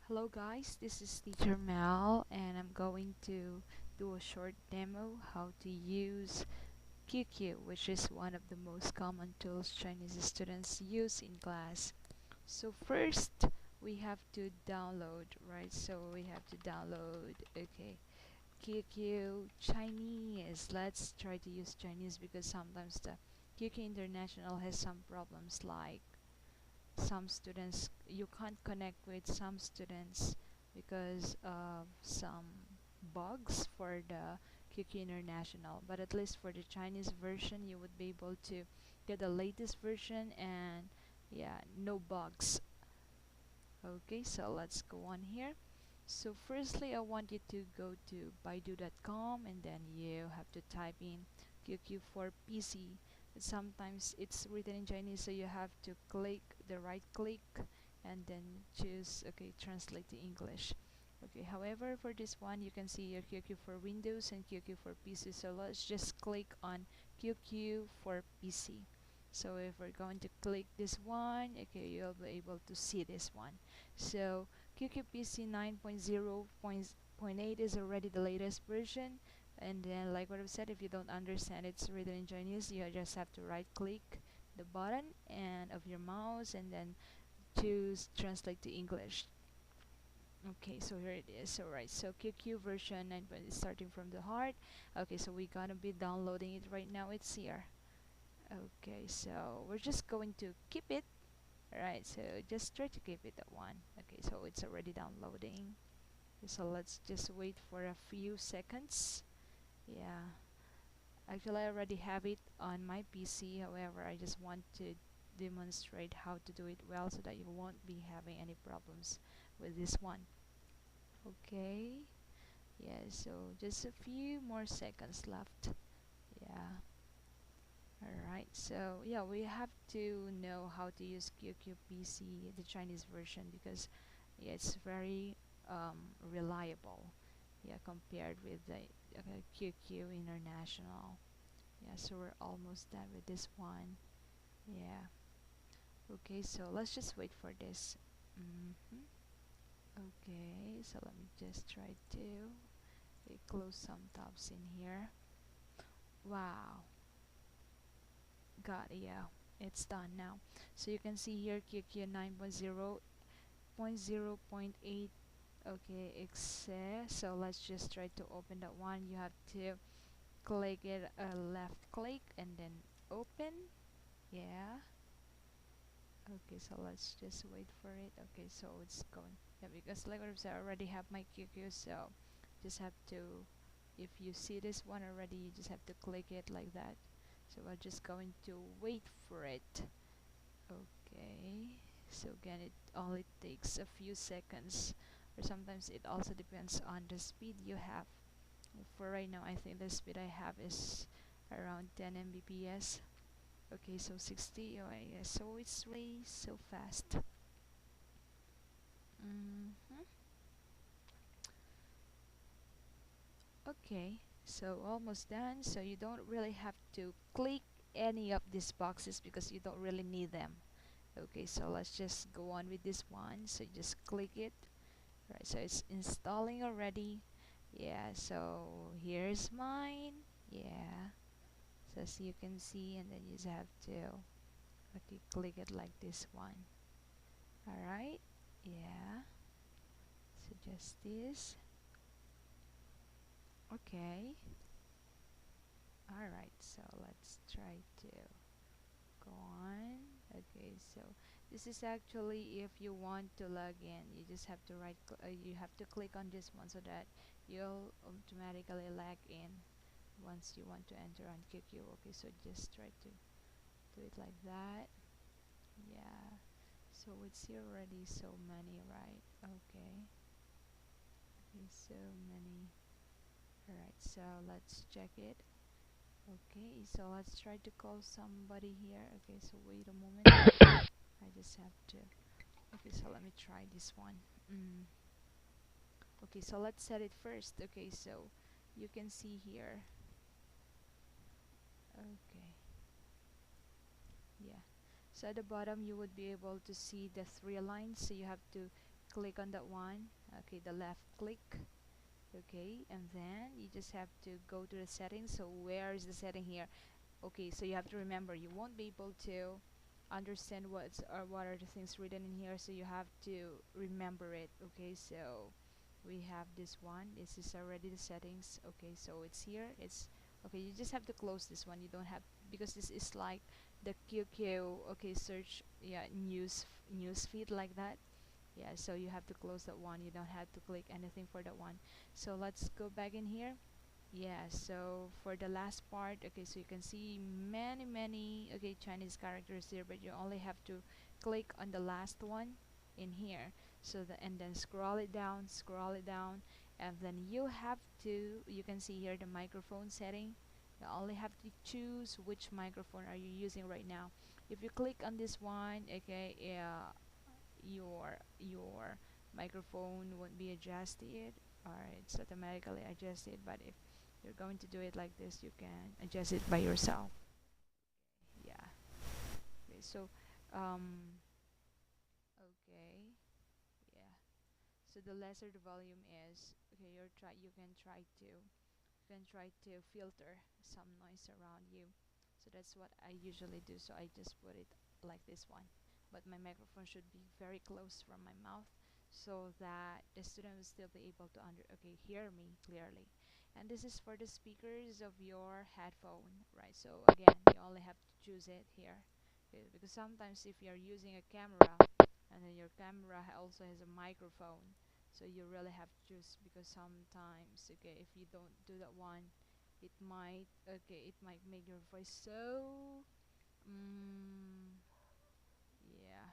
Hello guys, this is Teacher Mel and I'm going to do a short demo how to use QQ, which is one of the most common tools Chinese students use in class. So first we have to download, right? So we have to download, okay, QQ Chinese. Let's try to use Chinese because sometimes the QQ International has some problems like some students you can't connect with some students because of some bugs for the QQ International, but at least for the Chinese version you would be able to get the latest version and yeah, no bugs. Okay, so let's go on here. So firstly I want you to go to baidu.com and then you have to type in QQ for PC. Sometimes it's written in Chinese, so you have to click the right click and then choose okay, translate to English. Okay, however for this one you can see your QQ for Windows and QQ for PC, so let's just click on QQ for PC. So if we're going to click this one, okay, you'll be able to see this one. So QQPC 9.0.8 is already the latest version, and then like what I've said, if you don't understand it's written in Chinese, you just have to right click the button and of your mouse and then choose translate to English. Okay, so here it is. Alright, so QQ version 9 is starting from the heart. Okay, so we're gonna be downloading it right now. It's here. Okay, so we're just going to keep it. Alright, so just try to keep it at 1. Okay, so it's already downloading. Okay, so let's just wait for a few seconds. Yeah, actually I already have it on my PC, however I just want to demonstrate how to do it well so that you won't be having any problems with this one. Okay, yeah, so just a few more seconds left. Yeah. Alright, so yeah, we have to know how to use QQPC, the Chinese version, because yeah, it's very reliable, yeah, compared with the QQ International. Yeah, so we're almost done with this one. Yeah. Okay, so let's just wait for this. Okay, so let me just try to close some tabs in here. Wow. Got it, yeah, it's done now. So you can see here QQ 9.0.0.8. Okay, access. So let's just try to open that one. You have to click it, left click and then open. Yeah. Okay, so let's just wait for it. Okay, so it's going. Yeah, because like what I said, I already have my QQ, so just have to, if you see this one already, you just have to click it like that. So we're just going to wait for it. Okay, so again it only takes a few seconds, or sometimes it also depends on the speed you have. For right now I think the speed I have is around 10 Mbps. Okay, so 60. Oh yeah, so it's really so fast. Okay, so almost done. So you don't really have to click any of these boxes because you don't really need them. Okay, so let's just go on with this one. So just click it. Right, so it's installing already. Yeah, so here's mine. Yeah, so as you can see, and then you just have to okay, click it like this one. Alright, yeah, so just this. Okay, alright, so let's try to go on. Okay, so this is actually if you want to log in, you just have to you have to click on this one so that you'll automatically log in once you want to enter on QQ. Okay, so just try to do it like that. Yeah, so it's here already so many, right? Okay, okay, so many. Alright, so let's check it. Okay, so let's try to call somebody here. Okay, so wait a moment. I just have to. Okay, so let me try this one. Okay, so let's set it first. Okay, so you can see here. Okay, yeah. So at the bottom you would be able to see the 3 lines. So you have to click on that one. Okay, the left click. Okay, and then you just have to go to the settings. So where is the setting here? Okay, so you have to remember, you won't be able to understand what are the things written in here, so you have to remember it. Okay, so we have this one. This is already the settings. Okay, so it's here. It's okay. You just have to close this one. You don't have, because this is like the QQ. Okay, search, yeah, news feed like that. Yeah, so you have to close that one. You don't have to click anything for that one. So let's go back in here. Yeah, so for the last part, okay, so you can see many okay, Chinese characters here, but you only have to click on the last one in here. So and then scroll it down, and then you can see here the microphone setting. You only have to choose which microphone are you using right now. If you click on this one, okay, yeah, your microphone won't be adjusted, or it's automatically adjusted. But if you're going to do it like this, you can adjust it by yourself. Yeah. Okay, so okay, yeah, so the lesser the volume is, okay, you can try to filter some noise around you. So that's what I usually do. So I just put it like this one, but my microphone should be very close from my mouth, so that the student will still be able to hear me clearly. And this is for the speakers of your headphone, right? So again, you only have to choose it here. Okay, because sometimes if you're using a camera, and then your camera also has a microphone, so you really have to choose, because sometimes, okay, if you don't do that one, it might make your voice so mm, yeah,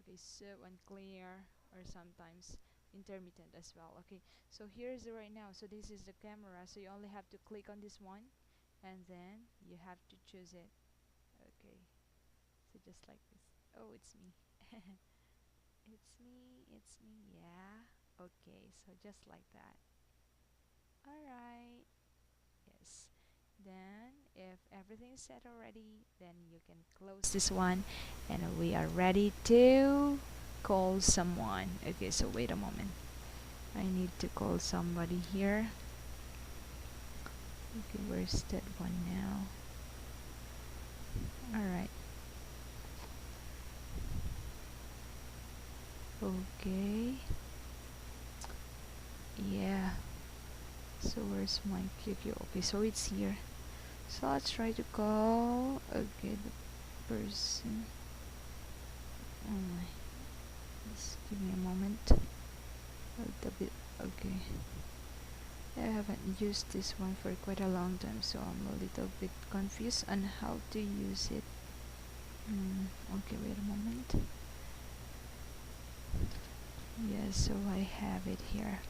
okay, so unclear, or sometimes intermittent as well. Okay, so here's the right now. So this is the camera, so you only have to click on this one, and then you have to choose it. Okay, so just like this. Oh, it's me. It's me, yeah. Okay, so just like that. Alright, yes. Then, if everything is set already, then you can close this one, and we are ready to call someone. Okay, so wait a moment. I need to call somebody here. Okay, where's that one now? Alright. Okay. Yeah. So where's my QQ? Okay, so it's here. So let's try to call, okay, the person. Oh my. Just give me a moment. A little bit. Okay. I haven't used this one for quite a long time, so I'm a little bit confused on how to use it. Okay, wait a moment. Yeah, so I have it here.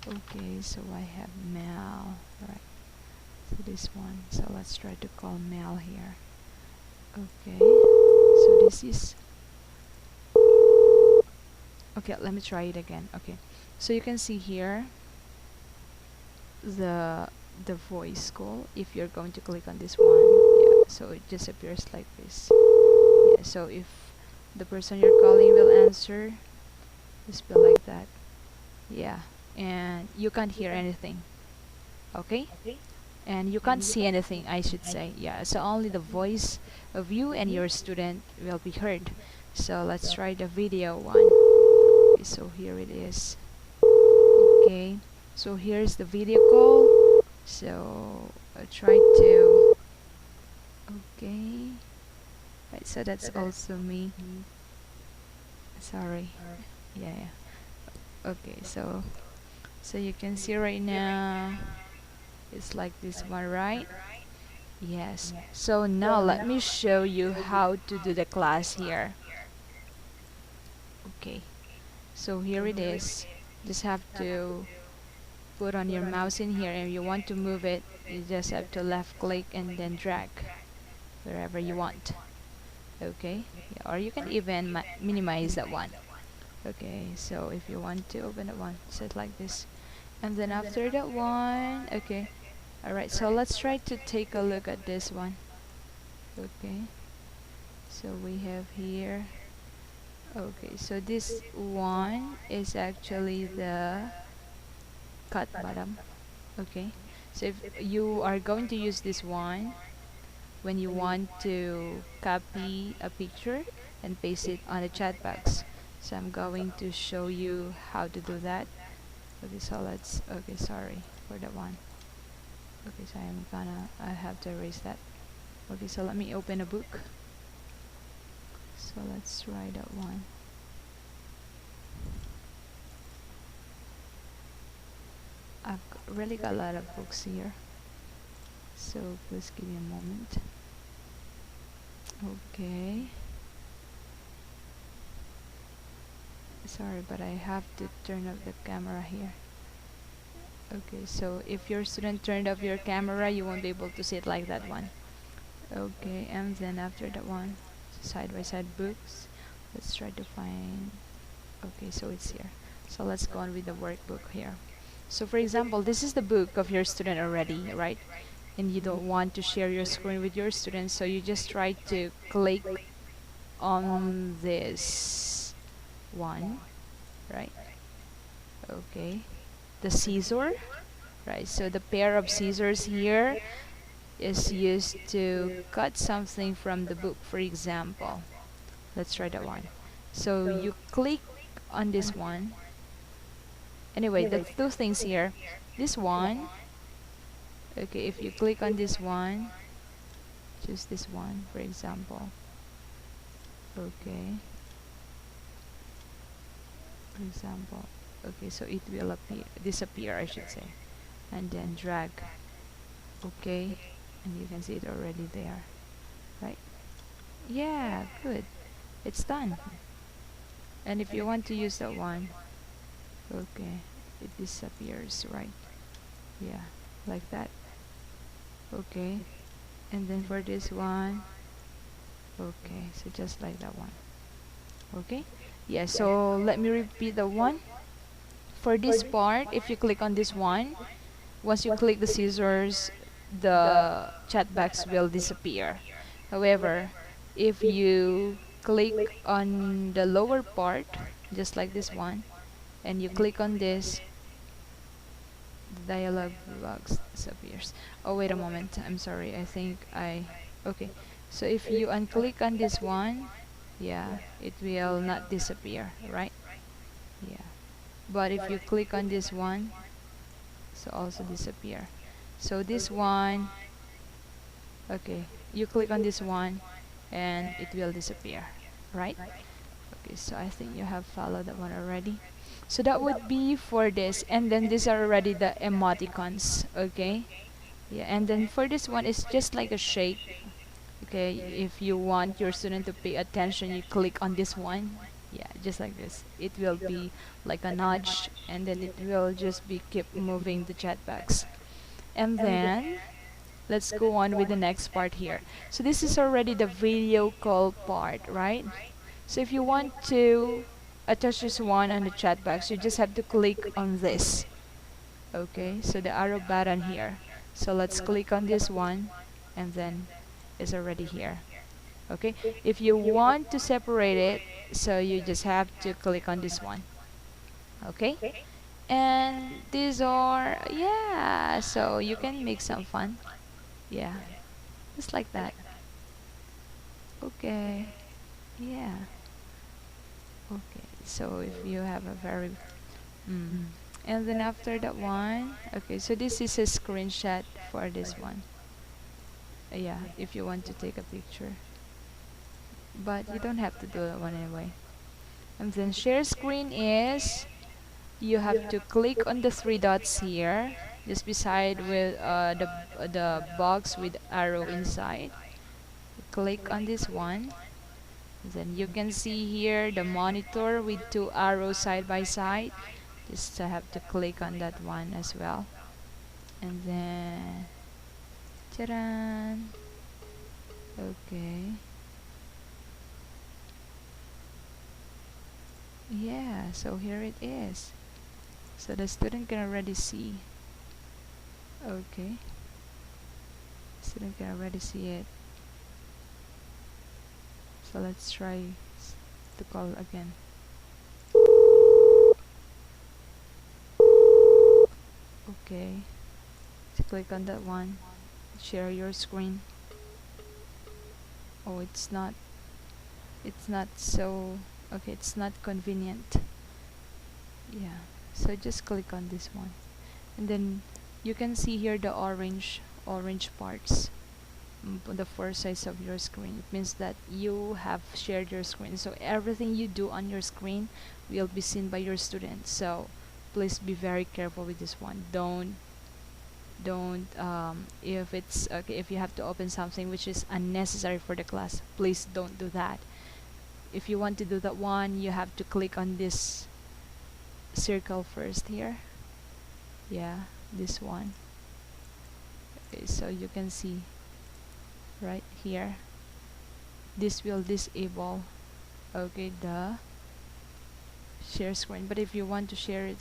Okay, so I have Mel, right? So this one. So let's try to call Mel here. Okay, so this is okay. Let me try it again. Okay, so you can see here the voice call. If you're going to click on this one, yeah, so it just appears like this. Yeah, so if the person you're calling will answer, just be like that. Yeah, and you can't hear anything. Okay, and you can't see anything, I should say. Yeah, so only the voice of you and your student will be heard. So let's try the video one. Okay, so here it is. Okay, so here's the video call. So I try to okay, right, so that's also me. Sorry. Yeah. Okay, so you can see right now it's like this one, right? Yes. So now let me show you how to do the class here. Okay, so here it is. Just have to put on your mouse in here, and if you want to move it, you just have to left click and then drag wherever you want. Okay, yeah, or you can even minimize that one. Okay, so if you want to open that one, set like this, and then after that one, okay, alright, so let's try to take a look at this one. Okay, so we have here, Okay, so this one is actually the cut bottom. Okay, so if you are going to use this one when you want to copy a picture and paste it on the chat box, so I'm going to show you how to do that. Okay, so let's, okay, sorry for that one. Okay, so I have to erase that. Okay, so let me open a book. So let's try that one. Really got a lot of books here, so please give me a moment. Okay, sorry, but I have to turn off the camera here. Okay, so if your student turned off your camera, you won't be able to see it like that one. Okay, and then after that one, side by side books, let's try to find, okay, so it's here. So let's go on with the workbook here. So for example, this is the book of your student already, right? And you don't want to share your screen with your students, so you just try to click on this one, right? Okay, the scissor, right? So the pair of scissors here is used to cut something from the book. For example, let's try that one. So you click on this one. Anyway, the two things here, this one, okay, if you click on this one, choose this one, for example. Okay, for example, okay, so it will appear, disappear, I should say, and then drag. Okay, and you can see it already there, right? Yeah, good, it's done. And if you want to use that one, okay, it disappears, right? Yeah, like that. Okay, and then for this one, okay, so just like that one. Okay, yeah, so let me repeat the one. For this part, if you click on this one, once you click the scissors, the chat box will disappear. However, if you click on the lower part, just like this one, and you click on this, the dialog box disappears. Oh, wait a moment, I'm sorry, I think okay, so if you unclick on this one, yeah, it will not disappear, right? Yeah, but if you click on this one, so also disappear. So this one, okay, you click on this one and it will disappear, right? Okay, so I think you have followed that one already. So that would be for this, and then these are already the emoticons. Okay, yeah, and then for this one, it's just like a shake. Okay, if you want your student to pay attention, you click on this one. Yeah, just like this, it will be like a nudge, and then it will just be keep moving the chat box. And then let's go on with the next part here. So this is already the video call part, right? So if you want to attach this one on the chat box, you just have to click on this. Okay, so the arrow button here. So let's click on this one, and then it's already here. Okay, if you want to separate it, so you just have to click on this one. Okay, and these are, yeah, so you can make some fun. Yeah, just like that. Okay, yeah. Okay, so if you have a very and then after that one, okay, so this is a screenshot for this one. Yeah, if you want to take a picture, but you don't have to do that one anyway. And then share screen is, you have to click on the three dots here, just beside with the box with arrow inside. Click on this one. Then you can see here the monitor with two arrows side by side. Just have to click on that one as well. And then, ta-da! Okay. Yeah, so here it is. So the student can already see. Okay. Student can already see it. So let's try. to call again. Okay, so click on that one. Share your screen. Oh, it's not so okay, it's not convenient. Yeah, so just click on this one, and then you can see here the orange parts, the four sides of your screen. It means that you have shared your screen, so everything you do on your screen will be seen by your students. So please be very careful with this one. Don't if it's okay, if you have to open something which is unnecessary for the class, please don't do that. If you want to do that one, you have to click on this circle first here. Yeah, this one. Okay, so you can see right here, this will disable, okay, the share screen. But if you want to share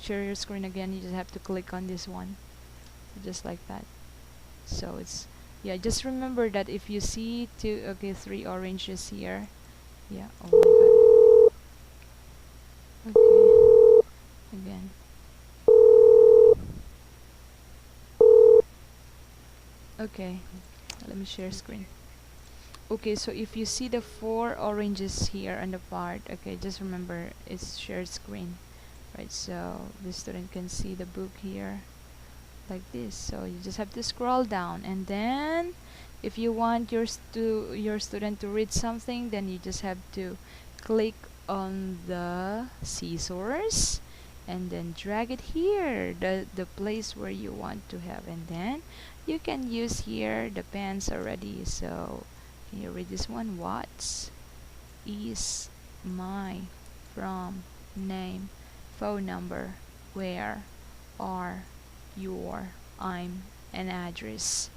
your screen again, you just have to click on this one, just like that. So it's, yeah, just remember that if you see three oranges here. Yeah, oh my god. Okay, again. Okay, let me share screen. Okay, so if you see the four oranges here on the part, okay, just remember it's shared screen, right? So the student can see the book here like this. So you just have to scroll down, and then if you want your student to read something, then you just have to click on the scissors and then drag it here, the place where you want to have, and then you can use here the pens already. So can you read this one? What is my, from, name, phone number, where, are, your, I'm, and address.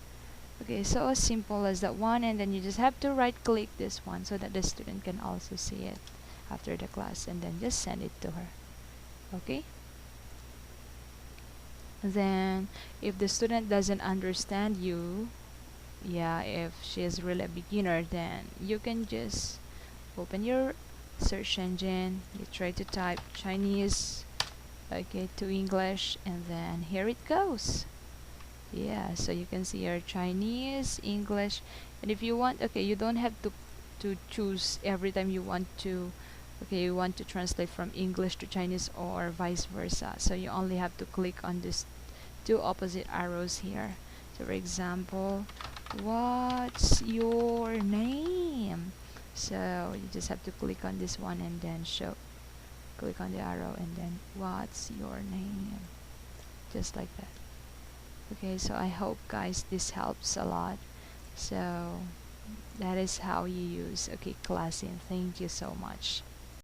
Okay, so as simple as that one, and then you just have to right click this one so that the student can also see it after the class, and then just send it to her. Okay, then if the student doesn't understand you, yeah, if she is really a beginner, then you can just open your search engine, you try to type Chinese, okay, to English, and then here it goes. Yeah, so you can see here Chinese, English, and if you want, okay, you don't have to choose every time you want to, okay, you want to translate from English to Chinese or vice versa. So you only have to click on these two opposite arrows here. So for example, what's your name? So you just have to click on this one and then click on the arrow and then what's your name, just like that. Okay, so I hope guys this helps a lot. So that is how you use, okay, Classin. Thank you so much.